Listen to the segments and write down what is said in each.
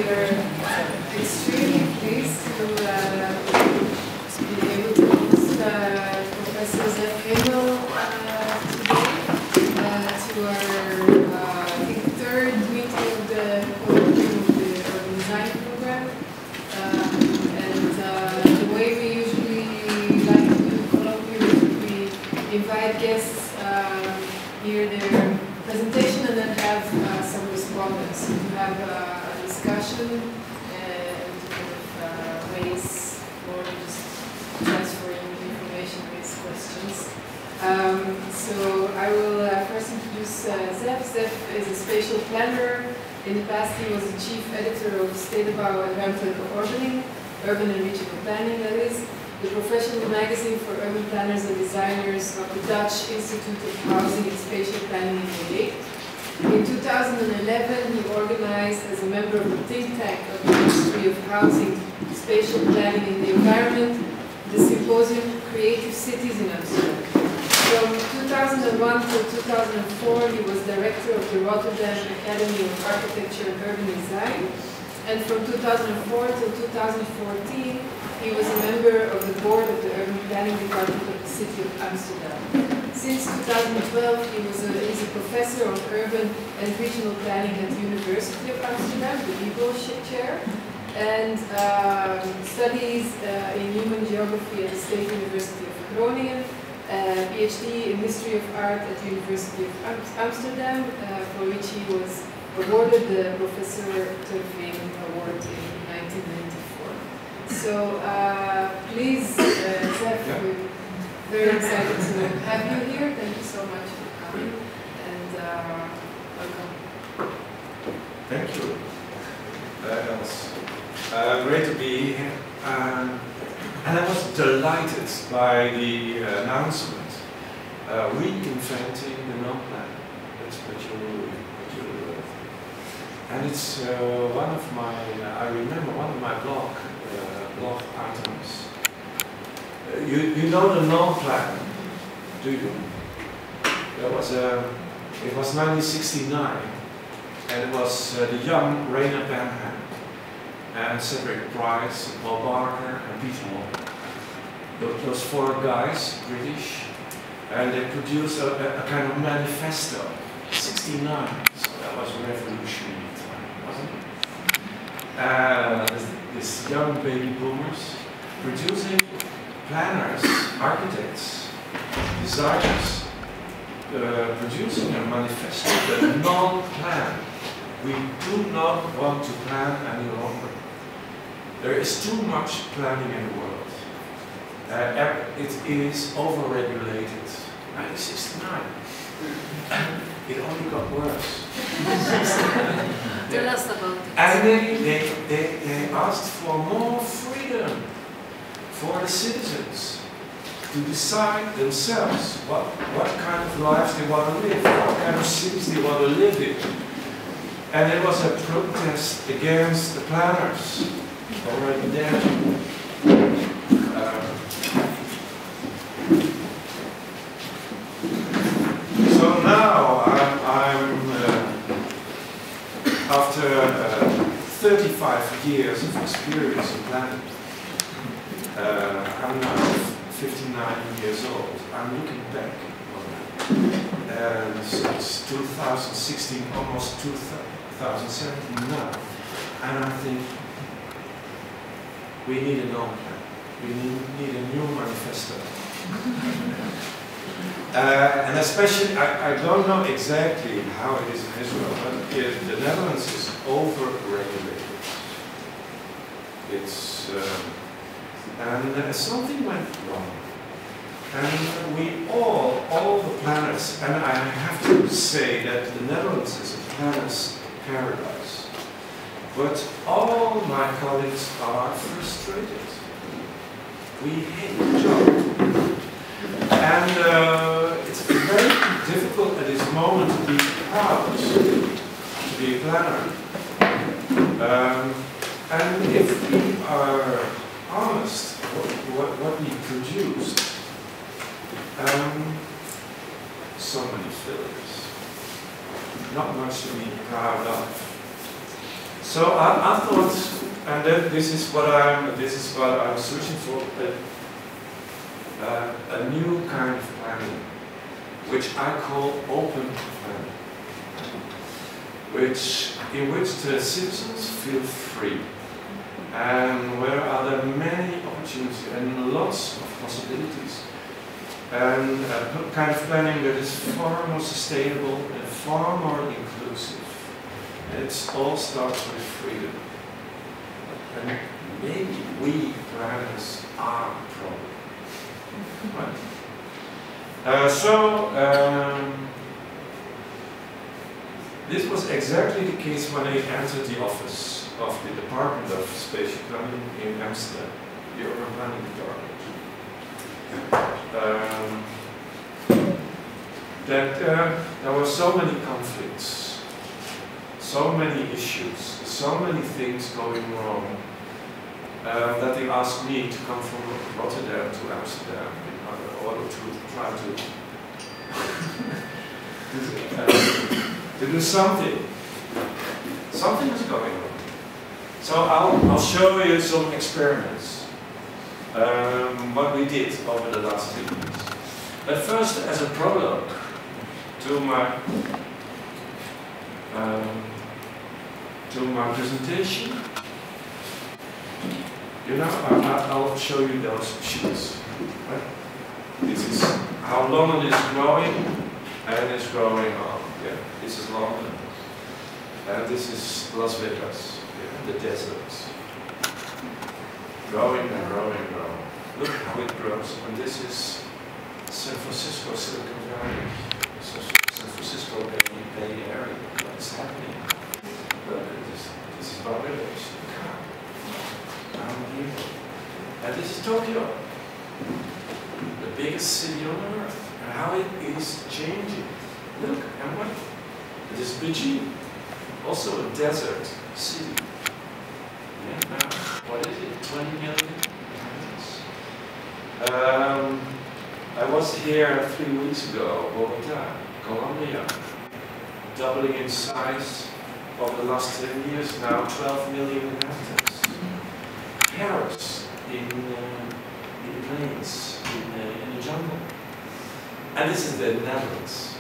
we are extremely pleased to be able to host Professor Zef Hemel today to our, I think, third meeting of the colloquium of the urban design program. And the way we usually like to do colloquium is we invite guests hear their presentation and then have some respondents to have a discussion and kind of ways for just transferring information based questions. So I will first introduce Zef. Zef is a spatial planner. In the past he was the chief editor of Stedenbouw and Ruimte Oordening, urban and regional planning that is, the professional magazine for urban planners and designers of the Dutch Institute of Housing and Spatial Planning in The Hague. In 2011, he organized as a member of the think tank of the Ministry of Housing, Spatial Planning and the Environment, the symposium Creative Cities in Amsterdam. From 2001 to 2004, he was director of the Rotterdam Academy of Architecture and Urban Design. And from 2004 to 2014, he was a member of the board of the Urban Planning Department of the City of Amsterdam. Since 2012, he's a professor of urban and regional planning at the University of Amsterdam, the Libo chair, and studies in human geography at the State University of Groningen, PhD in history of art at the University of Amsterdam, for which he was awarded the Professor Terveen Award in 1994. So please, Zef, we're very excited to have you here. Thank you so much for coming, and welcome. Thank you. That was great to be here. And I was delighted by the announcement. Reinventing the non-plan. That's what you and it's one of my, I remember one of my blog items. You know the non-plan, do you? There was it was 1969, and it was the young Rainer Benham and Cedric Price, Paul Barker, and Peter Hall. Those four guys, British, and they produced a kind of manifesto. 69, so that was revolutionary time, wasn't it? This young baby boomers producing planners, architects, designers, producing a manifesto, the non-plan. We do not want to plan any longer. There is too much planning in the world. It is over-regulated. 1969. It only got worse. Tell us about it. And they asked for more freedom for the citizens to decide themselves what kind of lives they want to live, what kind of cities they want to live in. And it was a protest against the planners already there. So now I'm after 35 years of experience in planning, I'm now 59 years old. I'm looking back on that. And since 2016, almost 2017 now. And I think we need a non-plan. We need a new manifesto. And especially, I don't know exactly how it is in Israel, but the Netherlands is over-regulated. It's, and something went wrong. And we all the planners, and I have to say that the Netherlands is a planner's paradise. But all my colleagues are frustrated. We hate the job. And it's very difficult at this moment to be proud to be a planner. And if we are honest, what we produced, so many failures. Not much to be proud of. So I thought, and then this is what I'm searching for, a new kind of planning, which I call open planning, in which the citizens feel free, and where are there many opportunities and lots of possibilities, and a kind of planning that is far more sustainable and far more inclusive. And it all starts with freedom. And maybe we planners are the problem. Right? This was exactly the case when I entered the office of the Department of Spatial Planning in Amsterdam, the Urban Planning Department. There were so many conflicts, so many issues, so many things going wrong, that they asked me to come from Rotterdam to Amsterdam in order to try to do something. Something is going on. So I'll show you some experiments, what we did over the last 3 years. But first, as a prologue to my presentation, you know, I'll show you those sheets. Right? This is how London is growing, and it's growing on. Yeah, this is London, and this is Las Vegas, yeah, the deserts. Growing and growing and growing. Look how it grows. And this is San Francisco, Silicon Valley, San Francisco Bay Area. What's happening? Look, this is Bangladesh. And this is Tokyo, the biggest city on earth, and how it is changing. Look, and what? This is Beijing, also a desert city. Yeah, now, what is it? 20 million inhabitants. I was here 3 weeks ago, Bogota, Colombia, doubling in size over the last 10 years, now 12 million inhabitants. Paris, in the plains, in the jungle. And this is the Netherlands.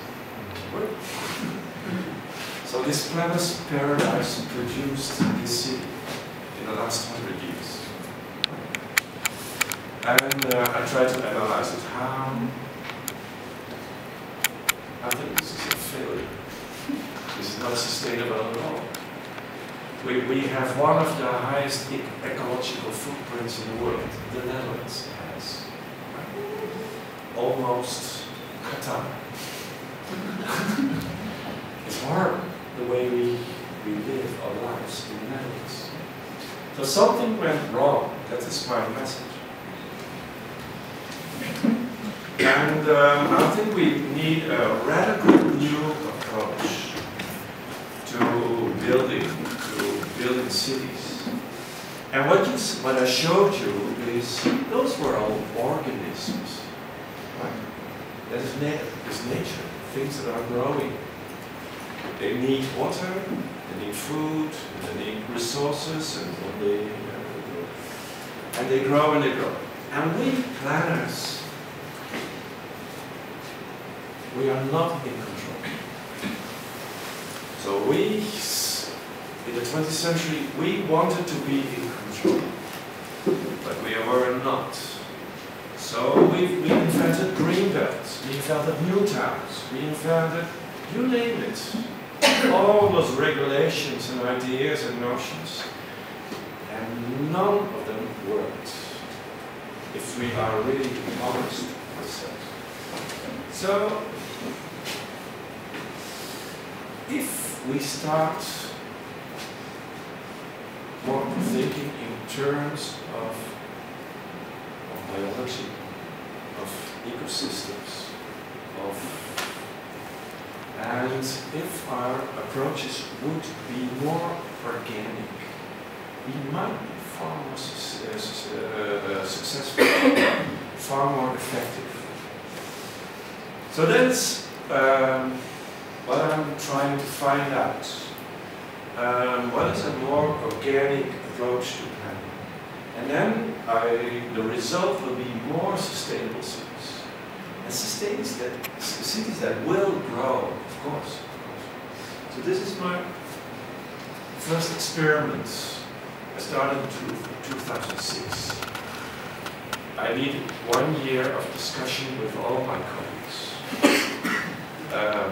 So this planet's paradise produced this city in the last 100 years. And I tried to analyze it. I think this is a failure. This is not sustainable at all. We have one of the highest ecological footprints in the world. The Netherlands has. Almost Qatar. It's hard the way we live our lives in the Netherlands. So something went wrong. That is my message. And I think we need a radical new approach to building cities. And what I showed you is those were all organisms. Right? That is nature, things that are growing. They need water, they need food, they need resources, and they grow and they grow. And we planners, we are not in control. So we, in the 20th century, we wanted to be in control, but we were not. So we invented green belts, we invented new towns, we invented, you name it, all those regulations and ideas and notions, and none of them worked, if we are really honest with ourselves. So, if we start more thinking in terms of biology, of ecosystems, and if our approaches would be more organic, we might be far more successful, far more effective. So that's what I'm trying to find out. what is a more organic approach to planning? And then the result will be more sustainable cities. And cities that will grow, of course. So this is my first experiment. I started in 2006. I needed 1 year of discussion with all my colleagues.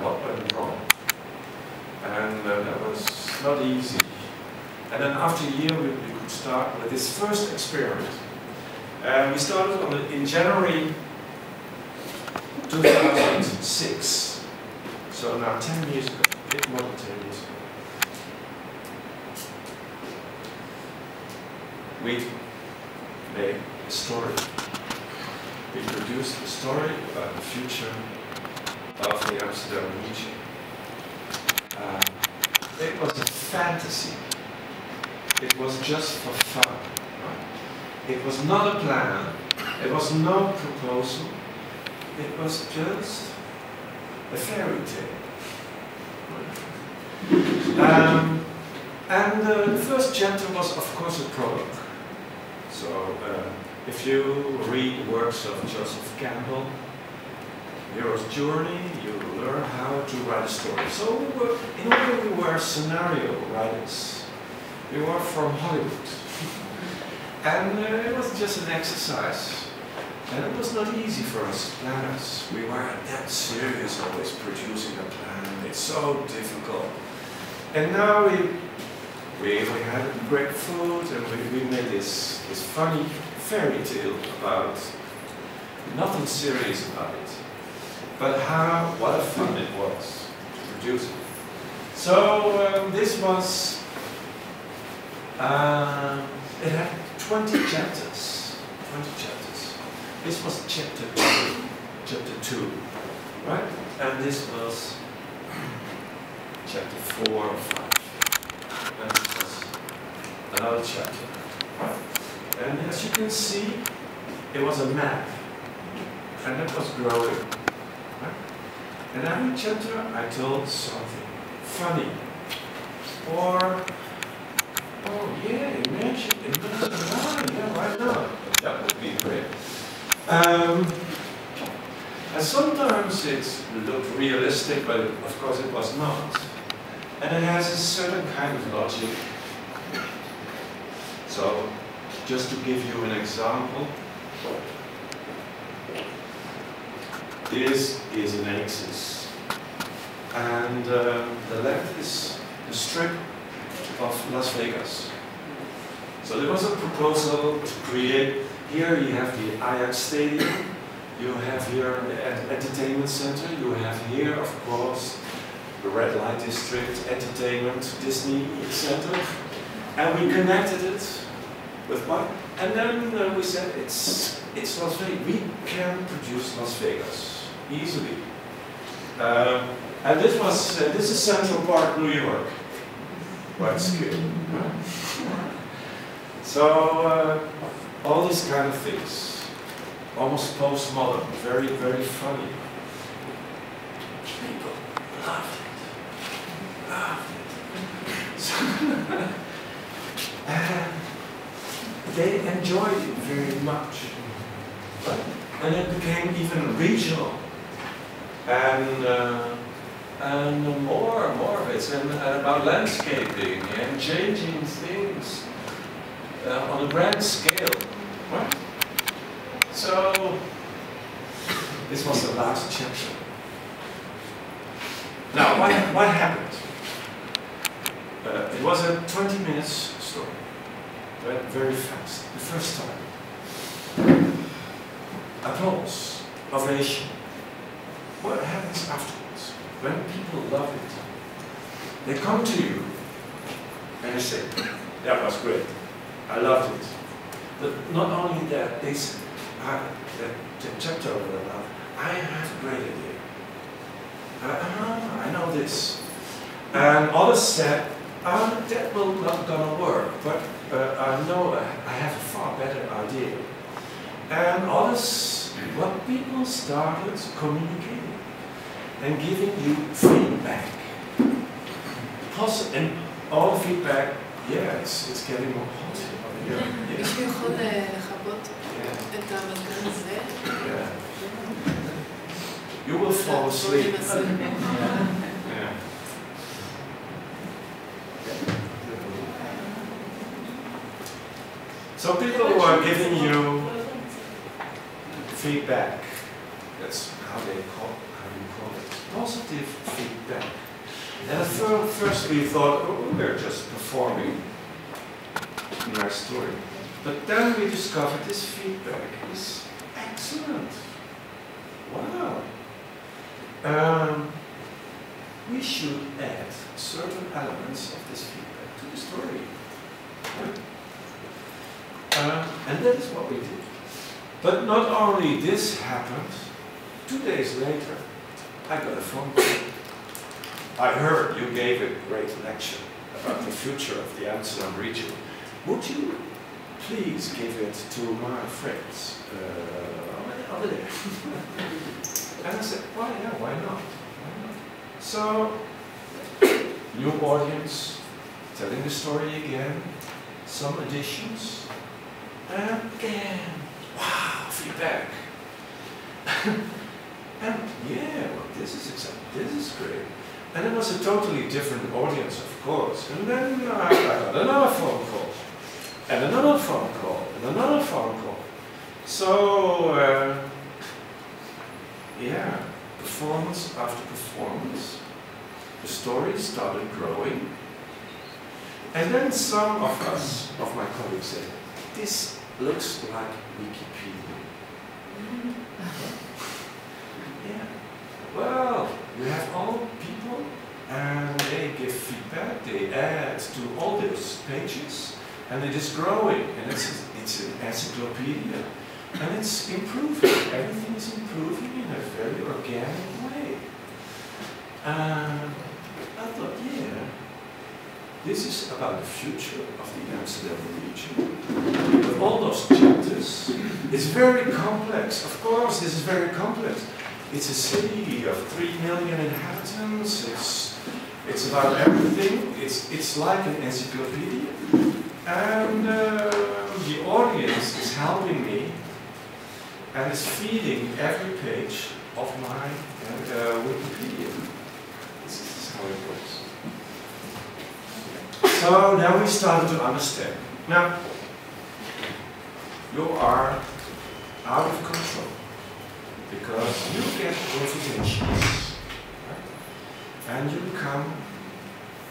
What went wrong? And that was not easy. And then after a year, we could start with this first experiment. We started in January 2006. So now 10 years ago, a bit more than 10 years ago. We made a story. We produced a story about the future of the Amsterdam region. It was a fantasy. It was just for fun. Right? It was not a plan. It was no proposal. It was just a fairy tale. And the first chapter was, of course, a prologue. So, if you read the works of Joseph Campbell, Hero's Journey, you learn how to write a story. So, in a way, we were scenario writers. We were from Hollywood. And it was just an exercise. And it was not easy for us planners. We weren't that serious always producing a plan. It's so difficult. And now we had great food, and we made this funny fairy tale about nothing serious about it. But what a fun it was to produce it. So this was, it had 20 chapters. 20 chapters. This was chapter 2, right? And this was chapter 4 or 5. And this was another chapter. And as you can see, it was a map. And it was growing. Right? And every chapter I told something funny. Or, oh yeah, imagine, yeah, why not? That would be great. And sometimes it looked realistic, but of course it was not. And it has a certain kind of logic. So, just to give you an example, this is an axis. And the length is the strip of Las Vegas. So there was a proposal to create, here you have the Ajax Stadium, you have here the entertainment center, you have here, of course, the red light district, entertainment, Disney Center, and we connected it with what? And then we said it's Las Vegas. We can produce Las Vegas easily. And this is Central Park, New York. Quite scary. So all these kind of things, almost postmodern, very, very funny. People loved it. And they enjoyed it very much. And it became even regional. And more of it, and about landscaping and changing things on a grand scale. Right? So, this was the last chapter. Now, what happened? It was a 20 minutes story. Went very fast, the first time. Applause, ovation. What happens afterwards? When people love it, they come to you and they say, that was great, I loved it. But not only that, they say, the chapter over the love, I have a great idea. I know this. And others said, that will not gonna work, but I know I have a far better idea. And others, what people started communicating and giving you feedback. And all the feedback, yeah, it's getting more hot over here. מישהו יכול לכבות את המזגן הזה? Yeah. You will fall asleep. Yeah. So people who are giving you feedback, that's how you call it, positive feedback. And at first we thought, oh, they're just performing my story. But then we discovered this feedback is excellent. Wow. We should add certain elements of this feedback to the story. And that is what we did. But not only this happened, 2 days later, I got a phone call. I heard you gave a great lecture about the future of the Amsterdam region. Would you please give it to my friends over there? And I said, well, yeah, why not? Why not? So, new audience, telling the story again, some additions, and again, wow, feedback. And yeah, well, this is great. And it was a totally different audience, of course. And then I got another phone call, and another phone call, and another phone call. So, yeah, performance after performance, the story started growing. And then some of us, of my colleagues, said, this looks like Wikipedia. Yeah. Well, you have all people, and they give feedback, they add to all those pages, and it is growing, and it's an encyclopedia, and it's improving. Everything is improving in a very organic way. I thought, yeah, this is about the future of the Amsterdam region. With all those chapters, it's very complex. Of course, this is very complex. It's a city of 3 million inhabitants. It's about everything. It's like an encyclopedia. And the audience is helping me and is feeding every page of my Wikipedia. This is how it works. So now we started to understand. Now, you are out of control because you get invitations, right? And you come.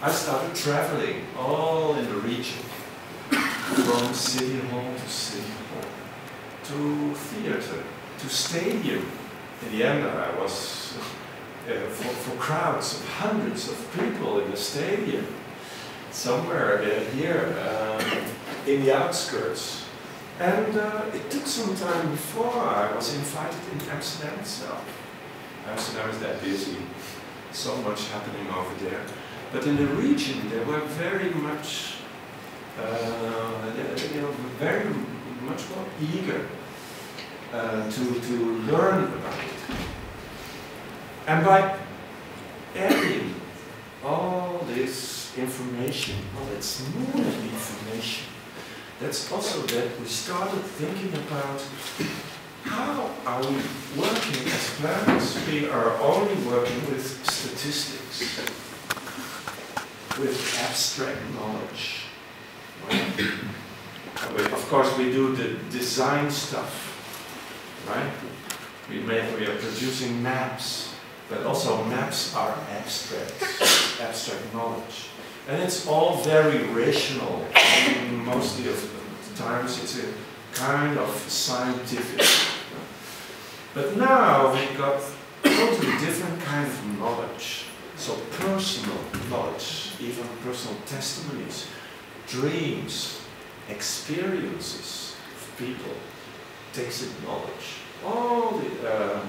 I started traveling all in the region, from city hall to city hall, to theater, to stadium. In the end, I was for crowds of hundreds of people in the stadium. Somewhere here in the outskirts. And it took some time before I was invited in Amsterdam itself. Amsterdam is that busy, so much happening over there. But in the region, they were very much, very much more eager to learn about it. And by adding all this information, well, it's more than information. That's also that we started thinking about how are we working as planners. We are only working with statistics, with abstract knowledge. Right? Of course, we do the design stuff, right? We are producing maps, but also maps are abstract knowledge. And it's all very rational. Mostly of the times it's a kind of scientific. But now we've got totally different kind of knowledge. So personal knowledge, even personal testimonies, dreams, experiences of people, basic knowledge. All the,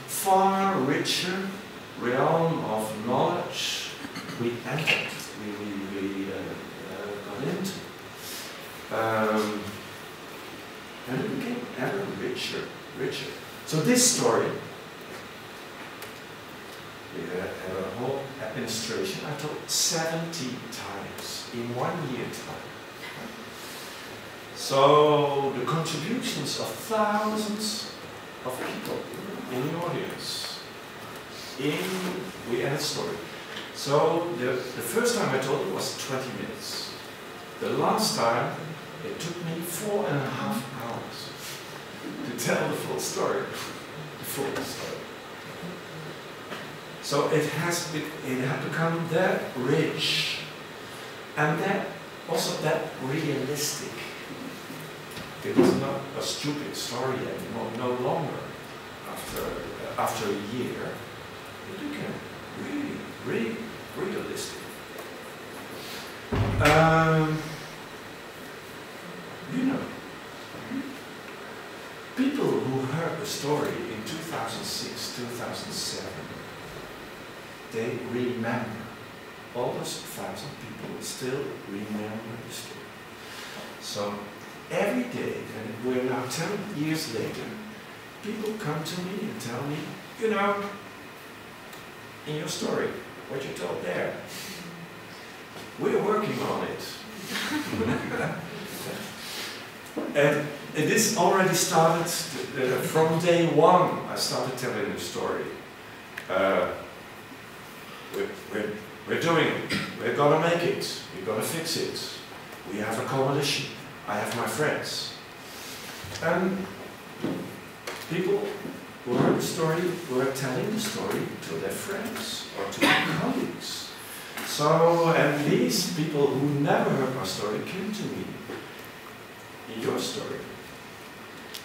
far richer realm of knowledge we entered, we got into. And it became ever richer. So this story, we have a whole illustration I told 70 times in 1 year time. So the contributions of thousands of people in the audience, we end story. So the first time I told it was 20 minutes. The last time it took me 4.5 hours to tell the full story. The full story. So it had become that rich and that also that realistic. It was not a stupid story anymore, no longer. After a year, it became really realistic. You know, people who heard the story in 2006, 2007, they remember. All those 1,000 people still remember the story. So every day, and we're now 10 years later, people come to me and tell me, you know, in your story, what you told there, we're working on it. And this already started from day one. I started telling the story. We're doing it. We're gonna make it. We're gonna fix it. We have a coalition. I have my friends. And people who heard the story were telling the story to their friends or to their colleagues. So, and these people who never heard my story came to me in your story.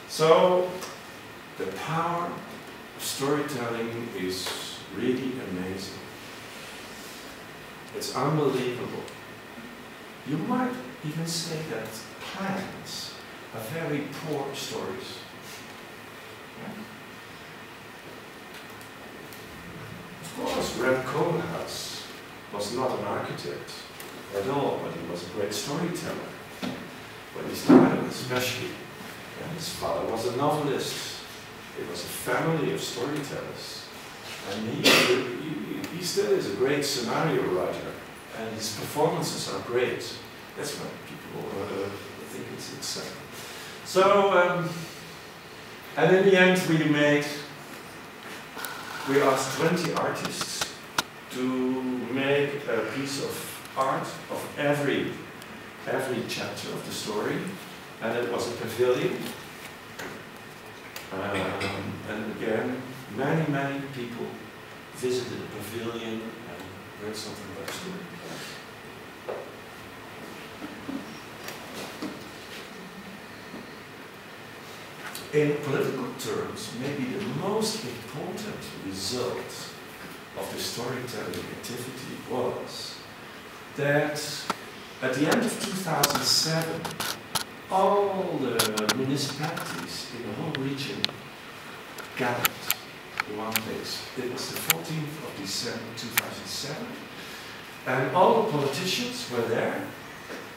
So, the power of storytelling is really amazing. It's unbelievable. You might even say that plans are very poor stories. Yeah? Of course, Rem Koolhaas was not an architect at all, but he was a great storyteller. When he started, especially. And his father was a novelist. It was a family of storytellers. And he still is a great scenario writer. And his performances are great. That's why people think it's exciting. So, and in the end we asked 20 artists to make a piece of art of every chapter of the story. And it was a pavilion. And again, many people visited the pavilion and read something about the story. In political terms, maybe the most important result of the storytelling activity was that at the end of 2007, all the municipalities in the whole region gathered in one place. It was the 14th of December 2007, and all the politicians were there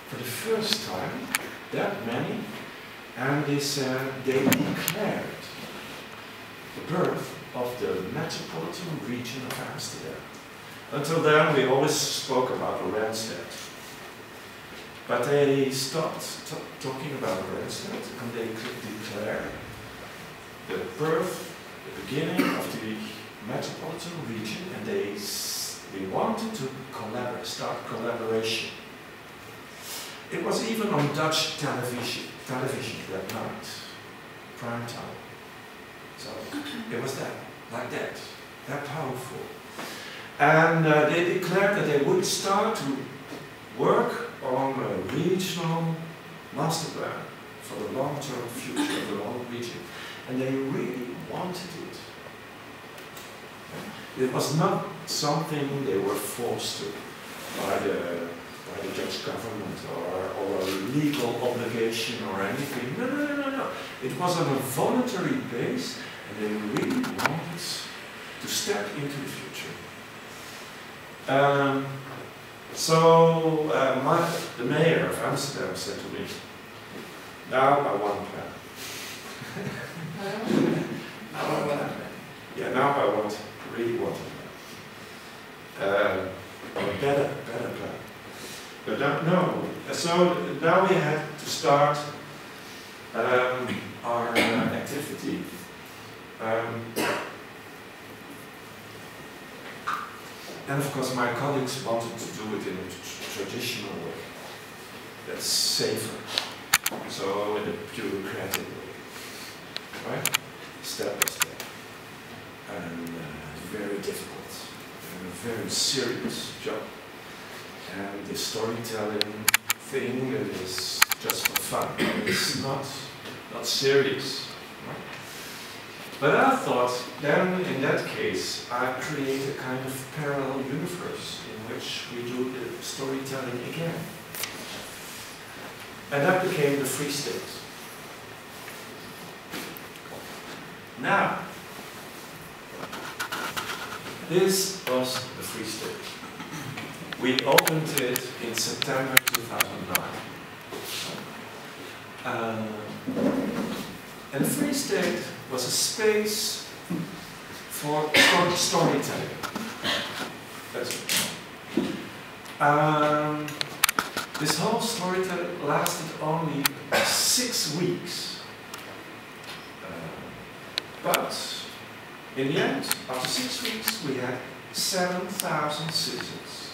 for the first time, that many, and they declared the birth of the metropolitan region of Amsterdam. Until then, we always spoke about the Randstad. But they stopped talking about the Randstad, and they declared the birth, the beginning of the metropolitan region, and they wanted to start collaboration. It was even on Dutch television that night, prime time. So it was like that powerful. And they declared that they would start to work on a regional master plan for the long-term future of the whole region. And they really wanted it. It was not something they were forced to by the Dutch government or a legal obligation or anything. No. It was on a voluntary base, and they really wanted to step into the future. The mayor of Amsterdam said to me, now I want a plan. Now I want a plan. Yeah, now I really want a plan. or a better plan. But no, so now we had to start our activity. And of course my colleagues wanted to do it in a traditional way. That's safer. So in a bureaucratic way. Right? Step by step. And very difficult. And a very serious job. And the storytelling thing is just for fun. It's not serious. Right? But I thought, then in that case, I create a kind of parallel universe in which we do the storytelling again. And that became the Free State. Now, this was the Free State. We opened it in September 2009. And the Free State was a space for storytelling. That's it. This whole storytelling lasted only 6 weeks. But in the end, after 6 weeks, we had 7,000 citizens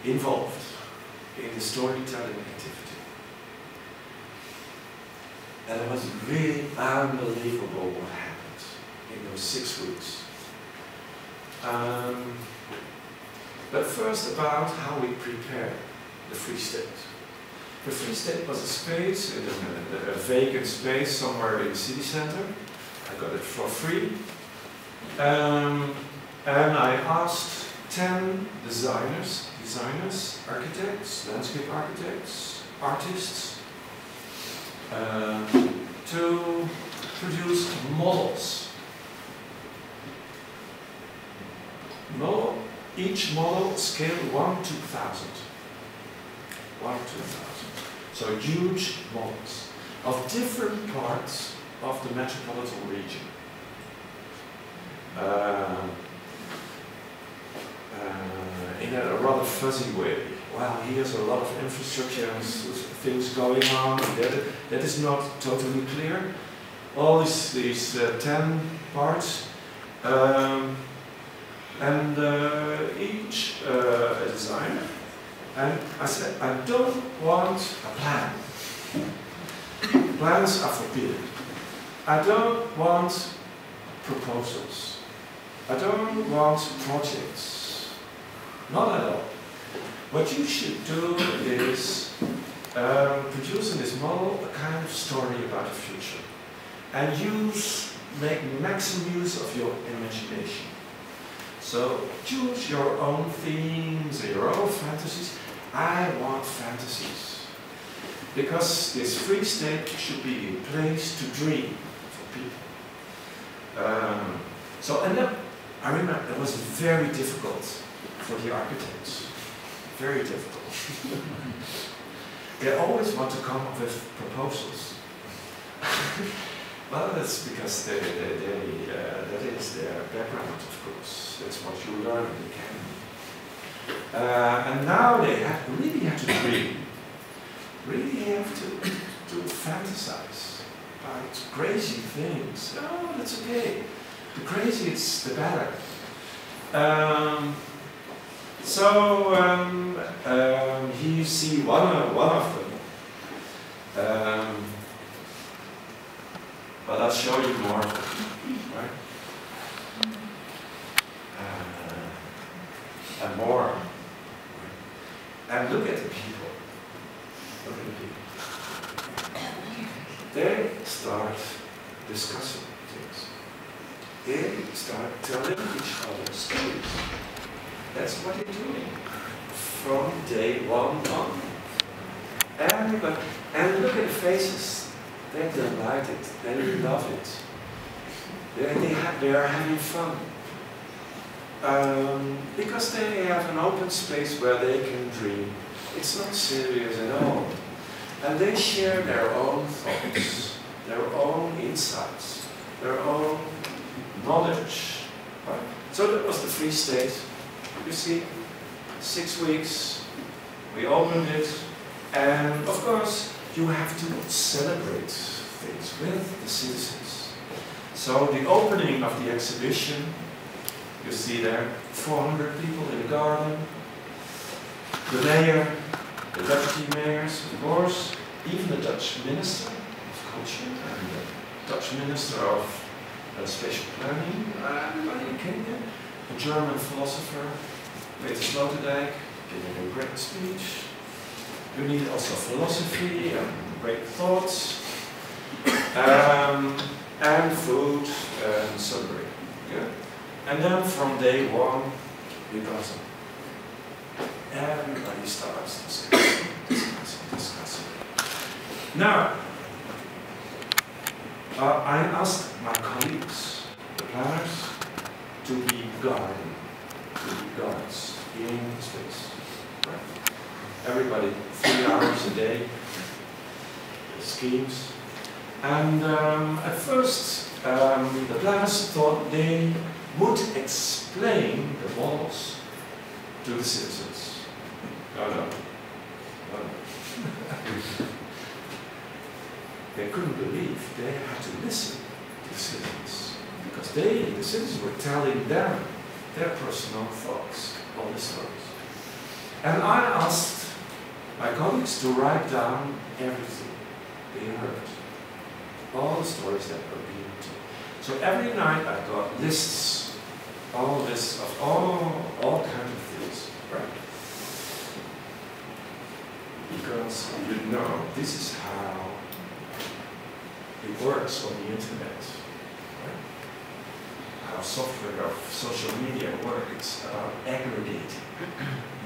involved in the storytelling activity. And it was really unbelievable what happened in those 6 weeks. But first about how we prepared the Free State. The Free State was a space, a vacant space somewhere in the city center. I got it for free. And I asked 10 designers, architects, landscape architects, artists, to produce models. Each model scale 1 to 1,000. 1 to 1,000. So huge models of different parts of the metropolitan region. In a rather fuzzy way. Well, here's a lot of infrastructure and things going on. That is not totally clear. All these 10 parts, and each a designer. And I said, I don't want a plan. Plans are forbidden. I don't want proposals. I don't want projects. Not at all. What you should do is produce in this model a kind of story about the future. And make maximum use of your imagination. So choose your own themes, your own fantasies. I want fantasies. Because this Free State should be a place to dream for people. And then, I remember it was very difficult for the architects. Very difficult. They always want to come up with proposals. Well, that's because that is their background, of course. That's what you learn in the academy. And now they really have to dream. Really have to fantasize about crazy things. Oh, that's okay. The crazier it's the better. Here you see one of them. But I'll show you more of them, right? And more. And look at the people. Look at the people. They start discussing things. They start telling each other stories. That's what they're doing from day one on. And look at the faces. They're delighted. They love it. They are having fun. Because they have an open space where they can dream. It's not serious at all. And they share their own thoughts, their own insights, their own knowledge. Right? So that was the Free State. you see, 6 weeks, we opened it, and of course, you have to celebrate things with the citizens. So the opening of the exhibition, you see there, 400 people in the garden, the mayor, the deputy mayors, of course, even the Dutch minister of culture and the Dutch minister of spatial planning, everybody came there. A German philosopher, Peter Sloterdijk, giving a great speech. You need also philosophy and great thoughts, and food and celebrating. Yeah? And then from day one, we got everybody starts discussing. Now, I asked my colleagues, the planners, to be guards in space. Right? Everybody, 3 hours a day, schemes. And at first, the planners thought they would explain the models to the citizens. No. They couldn't believe they had to listen to the citizens, because the citizens were telling them their personal thoughts on the stories. And I asked my colleagues to write down everything they heard, all the stories that were being told. So every night I got lists, all lists of all kinds of things, right? Because you know, this is how it works on the internet, right? How software of social media works. It's about aggregating,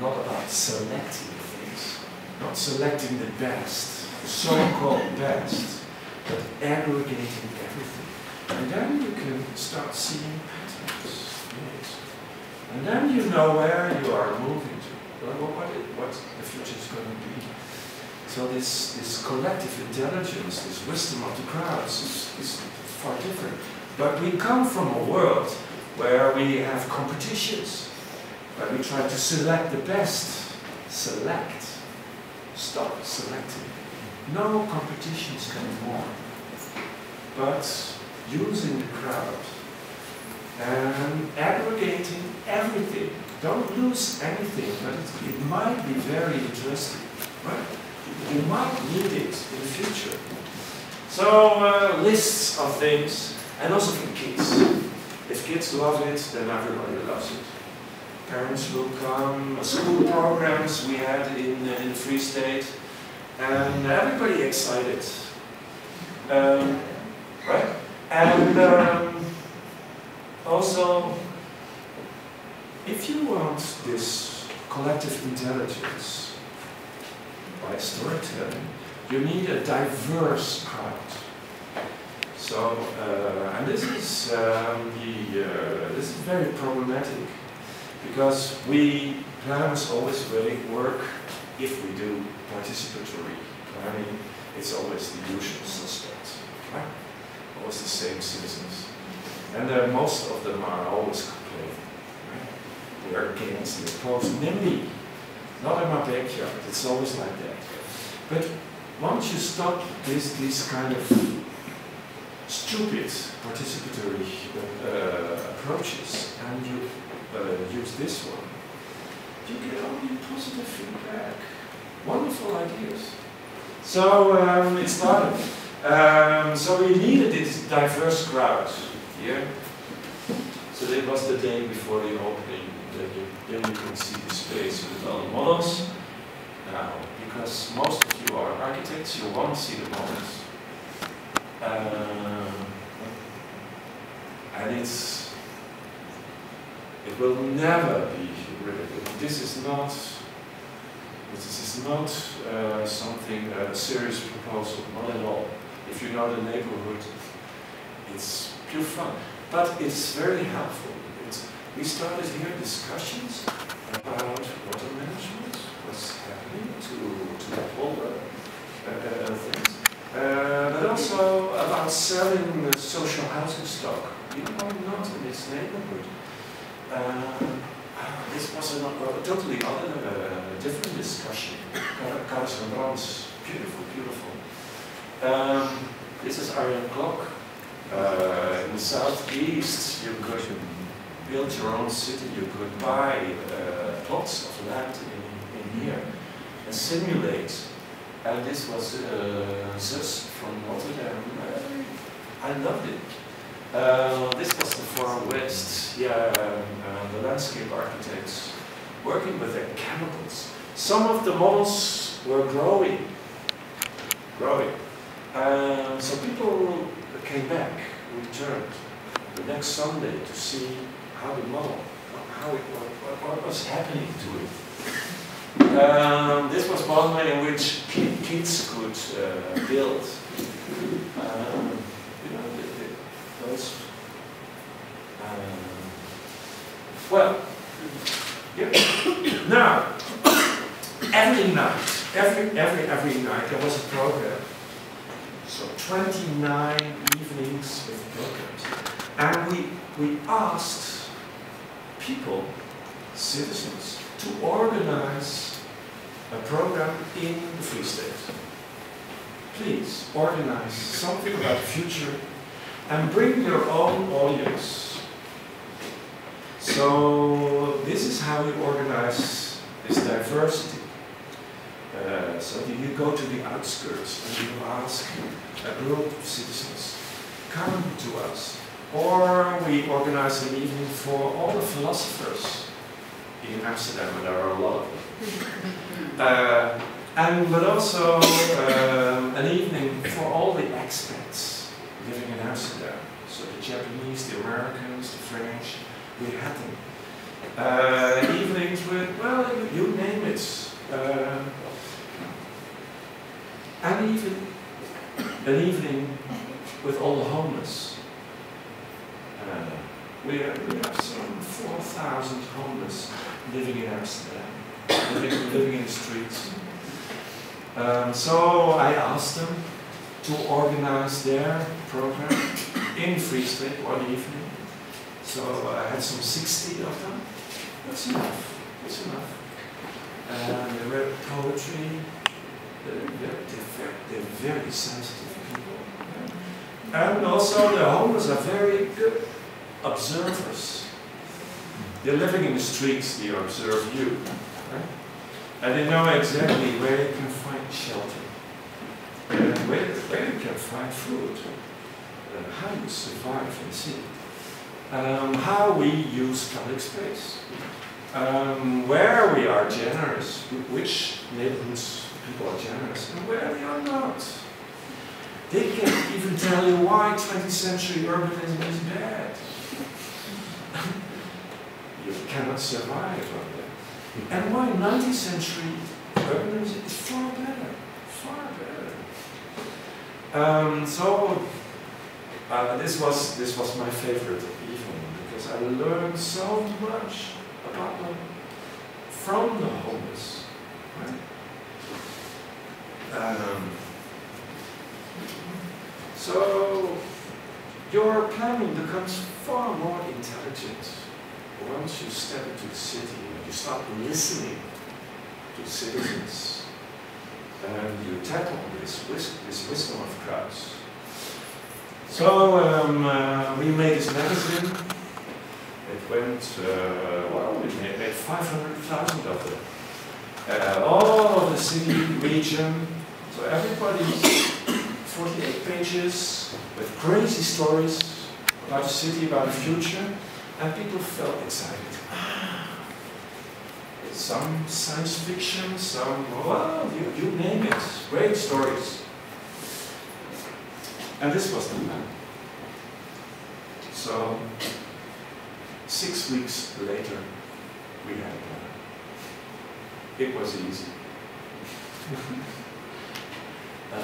not about selecting things, not selecting the best, the so-called best, but aggregating everything. And then you can start seeing patterns. Yes. And then you know where you are moving to, what the future is going to be. So this collective intelligence, this wisdom of the crowds is far different. But we come from a world where we have competitions, where we try to select the best. Select. Stop selecting. No competitions anymore. But using the crowd and aggregating everything. Don't lose anything, but it might be very interesting, right? You might need it in the future. So lists of things, and also for kids. If kids love it, then everybody loves it. Parents will come, school programs we had in the Free State, and everybody excited. Right? And also, if you want this collective intelligence by storytelling, you need a diverse crowd. So, and this is very problematic, because we planners always really work, if we do participatory planning, it's always the usual suspects, right? Always the same citizens. And most of them are always complaining, right? We are against the opposed NIMBY. Not in my backyard, it's always like that. But once you stop these kind of stupid participatory approaches and you use this one, you get only positive feedback, wonderful ideas. So it started. So we needed this diverse crowd here. So that was the day before the opening. Then you can see the space with all the models. Now, because most of you are architects, you want to see the models. And it will never be really good. This is not something, a serious proposal, not at all. If you know the neighborhood, it's pure fun. But it's very helpful. We started here discussions about water management, what's happening to all the things. But also about selling social housing stock. You know, not in this neighborhood. this was a totally other, different discussion. Cars and bronze, beautiful, beautiful. This is iron clock. In the southeast, you could build your own city. You could buy plots of land in here and simulate. And this was Zef from Rotterdam. I loved it. This was the far west. Yeah, the landscape architects working with their chemicals. Some of the models were growing. So people came back, returned the next Sunday to see how the model, what was happening to it. This was one way in which kids could build. Those. Well, yeah. Now, every night there was a program. So 29 evenings with programs. And we asked people, citizens, to organize a program in the Free State. Please organize something about the future and bring your own audience. So this is how we organize this diversity. So you go to the outskirts and you ask a group of citizens, come to us. Or we organize an evening for all the philosophers in Amsterdam, and there are a lot of them. But also an evening for all the expats living in Amsterdam. So the Japanese, the Americans, the French, we had them. Evenings with, well, you name it. And even an evening with all the homeless. We have some 4,000 homeless living in Amsterdam, living in the streets. So I asked them to organize their program in Free State one evening. So I had some 60 of them. That's enough. That's enough. And they read poetry. They're very sensitive people. And also the homeless are very good observers. They're living in the streets, they observe you. Right? And they know exactly where you can find shelter, and where you can find food, how you survive in the city, how we use public space, where we are generous, which neighborhoods people are generous, and where they are not. They can even tell you why 20th century urbanism is bad. You cannot survive on that. And why 19th century urbanism is far better, far better. This was my favorite evening because I learned so much about them from the homeless. Right? So your planning becomes far more intelligent once you step into the city and you start listening to citizens and you tackle this wisdom of crowds. So we made this magazine. It went, well, we made 500,000 of them. All of the city, region, so everybody, 48 pages with crazy stories about the city, about the future, and people felt excited. Some science fiction, some, well, you name it, great stories. And this was the plan. So, 6 weeks later, we had a plan. It was easy.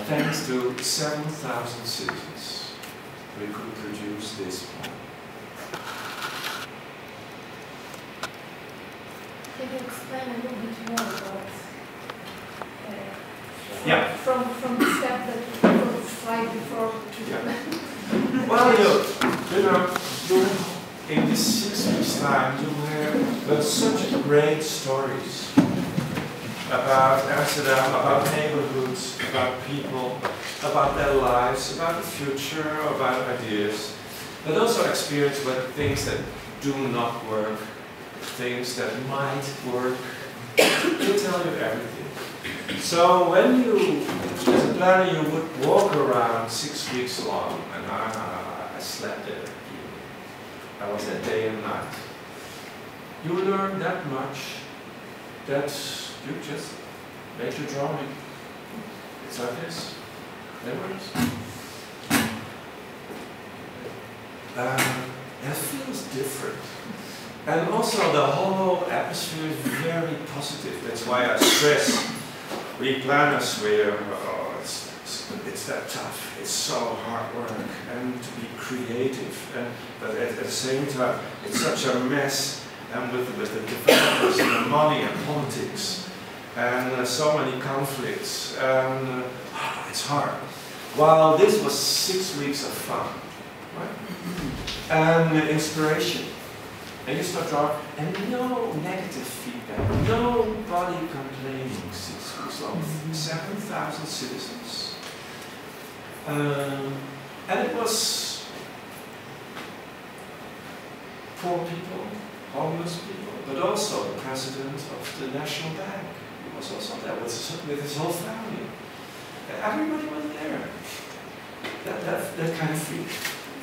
Thanks to 7,000 citizens, we could produce this plan. Can you explain a little bit more about yeah. from the step that you slide before to the plan? Well, you know, in this 6 weeks' time, you heard such great stories about Amsterdam, about neighborhoods, about people, about their lives, about the future, about ideas, but also experience about things that do not work, things that might work. They tell you everything. So when you, as a planner, you would walk around 6 weeks long, and I slept there. I was there day and night. You learn that much that you just make your drawing. It's like this. Memories. It feels different. And also the whole atmosphere is very positive. That's why I stress, we planners, it's that tough. It's so hard work and to be creative. But at the same time, it's such a mess. And with the developers and the money and politics and so many conflicts. And it's hard. While this was 6 weeks of fun, right? And inspiration. And you start drawing, and no negative feedback, nobody complaining 6 weeks long, 7,000 citizens. And it was poor people, homeless people, but also the president of the National Bank. He was also there with his whole family. Everybody was there. That kind of feeling.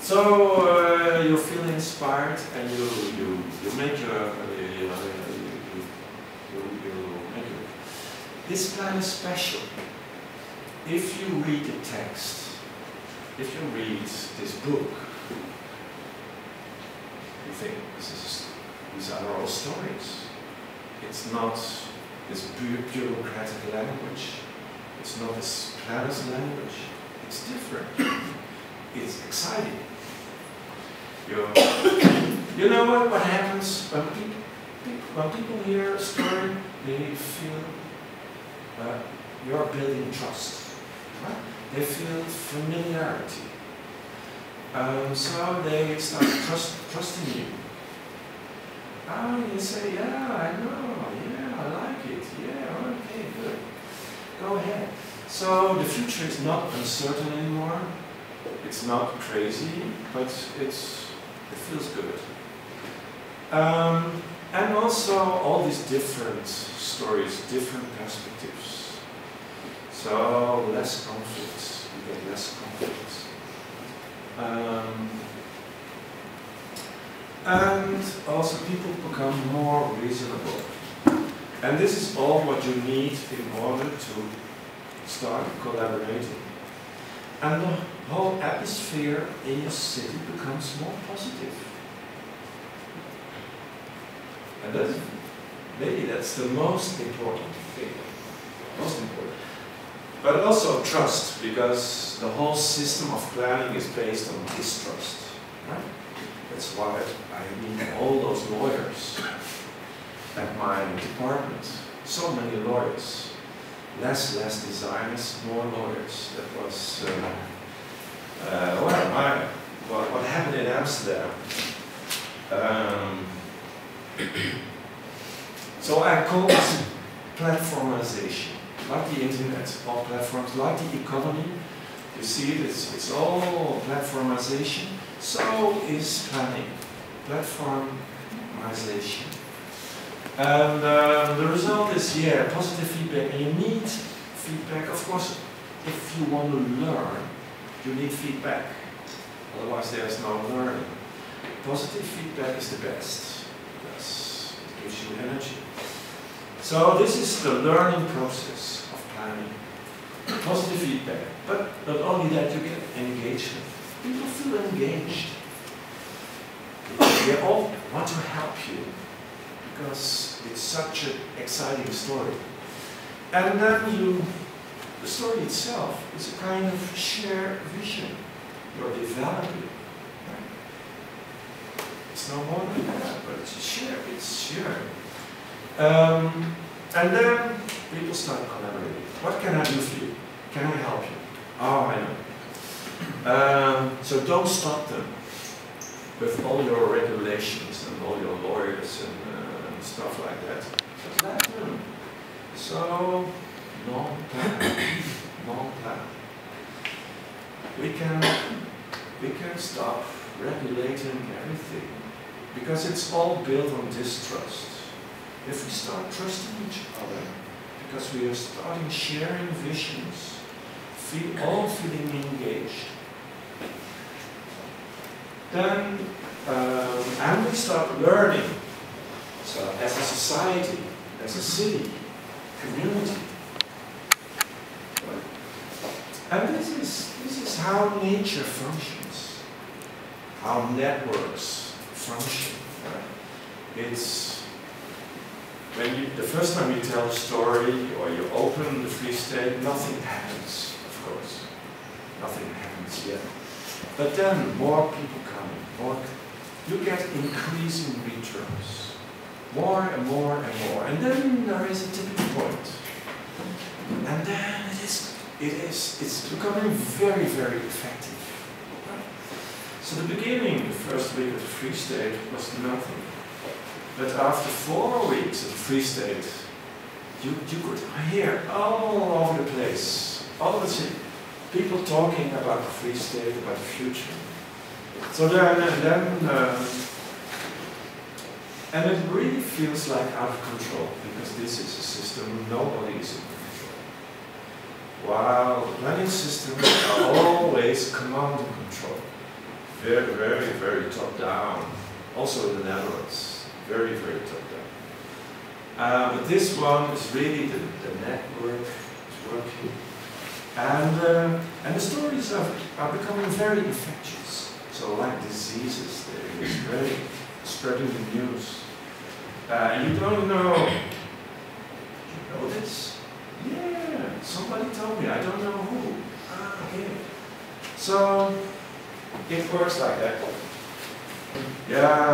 So you feel inspired, and you make your this plan is special. If you read the text, if you read this book, you think these are all stories. It's not this bureaucratic language. It's not this planner's language. It's different. It's exciting. You know what happens when people hear a story, they feel you're building trust. Right? They feel familiarity. So they start trusting you. You say, yeah, I know, yeah, I like it, yeah, okay, good. Go ahead. So the future is not uncertain anymore. It's not crazy, but it feels good. And also all these different stories, different perspectives. So less conflicts, you get less conflicts. And also people become more reasonable. And this is all what you need in order to start collaborating. And the whole atmosphere in your city becomes more positive. And maybe that's the most important thing. Most important. But also trust, because the whole system of planning is based on distrust. Right? That's why I meet all those lawyers at my department. So many lawyers. Less designers, more lawyers. That was what happened in Amsterdam. So I call this platformization, like the internet, all platforms, like the economy. You see it, it's all platformization. So is planning, platformization. And the result is, yeah, positive feedback. And you need feedback. Of course, if you want to learn, you need feedback. Otherwise, there's no learning. Positive feedback is the best, because it gives you energy. So this is the learning process of planning. Positive feedback. But not only that, you get engagement. People feel engaged. They all want to help you, because it's such an exciting story. And then the story itself is a kind of shared vision you're developing. Right? It's no more than that, but it's shared. And then people start collaborating. What can I do for you? Can I help you? Oh, I know. So don't stop them. with all your regulations and all your lawyers and stuff like that. Just let them. So, non-plan. Non-plan. We can stop regulating everything because it's all built on distrust. If we start trusting each other, because we are starting sharing visions, all feeling engaged, then and we start learning. So as a society, as a city, community. And this is how nature functions, how networks function. It's when the first time you tell a story or you open the Free State, nothing happens, of course. Nothing happens yet. But then more people come, you get increasing returns. More and more and more. And then there is a tipping point. And then it's becoming very, very effective. So the beginning, the first week of the Free State was nothing. But after 4 weeks of the Free State, you could hear all over the place, all over the city, people talking about the Free State, about the future. So and it really feels like out of control, because this is a system nobody is in control. While the planning systems are always command and control. Very, very, very top down. Also in the Netherlands. Very, very top down. But this one is really the network is working. And the stories are becoming very infectious. So like diseases, they're spreading the news. You don't know. You know this? Yeah, somebody told me. I don't know who. Okay. So it works like that. Yeah,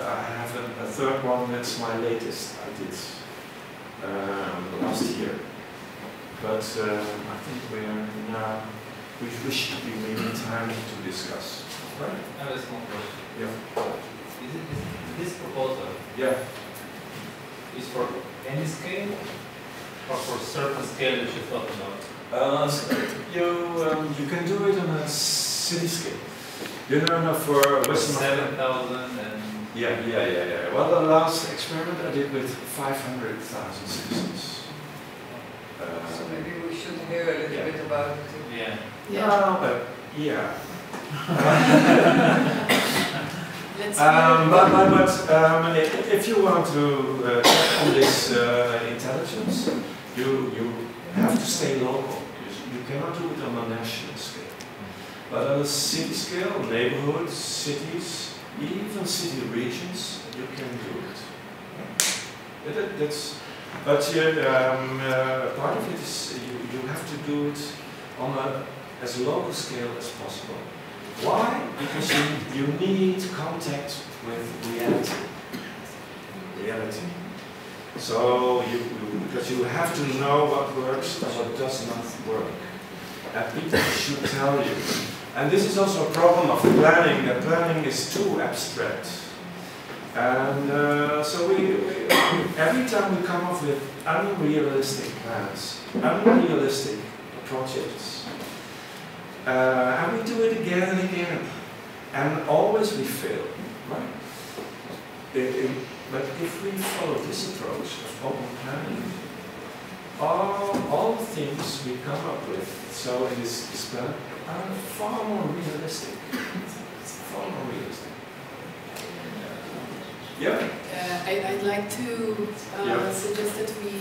I have a third one. That's my latest. I did last year. But I think we should be making time to discuss. Right? I have a small question. Yeah. Is this proposal is for any scale or for certain scale that you thought about? You can do it on a city scale. You know, for Western 7,000 and... Yeah. Well, the last experiment I did with 500,000 citizens. So maybe we should hear a little bit about it. Yeah. Yeah. Let's but if you want to check on this intelligence, you have to stay local. You cannot do it on a national scale. But on a city scale, neighborhoods, cities, even city regions, you can do it. But part of it is you have to do it on as local scale as possible. Why? Because you need contact with reality. So because you have to know what works and what does not work. And people should tell you. And this is also a problem of planning. That planning is too abstract. And so every time we come up with unrealistic plans, unrealistic projects, and we do it again and again, and always we fail, right? But if we follow this approach of open planning, all the things we come up with, so in this plan, are far more realistic. Far more realistic. Yeah. I'd like to suggest that we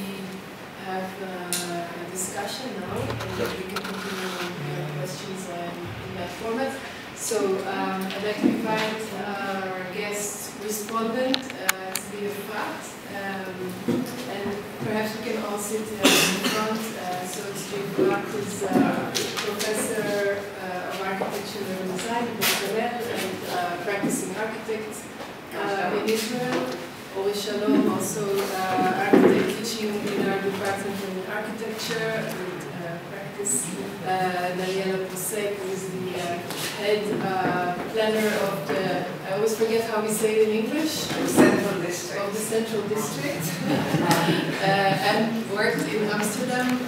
have a discussion now, and that we can continue questions in that format. So I'd like to invite our guest respondent to be a fact, and perhaps we can all sit in front. So Zef Hemel is professor of architecture and design at Benjamin and practicing architect in Israel. Shalom, also architect teaching in our department in architecture and practice. Daniela Posek, who is the head planner of the always forget how we say it in English. Central District. Of the Central District. And worked in Amsterdam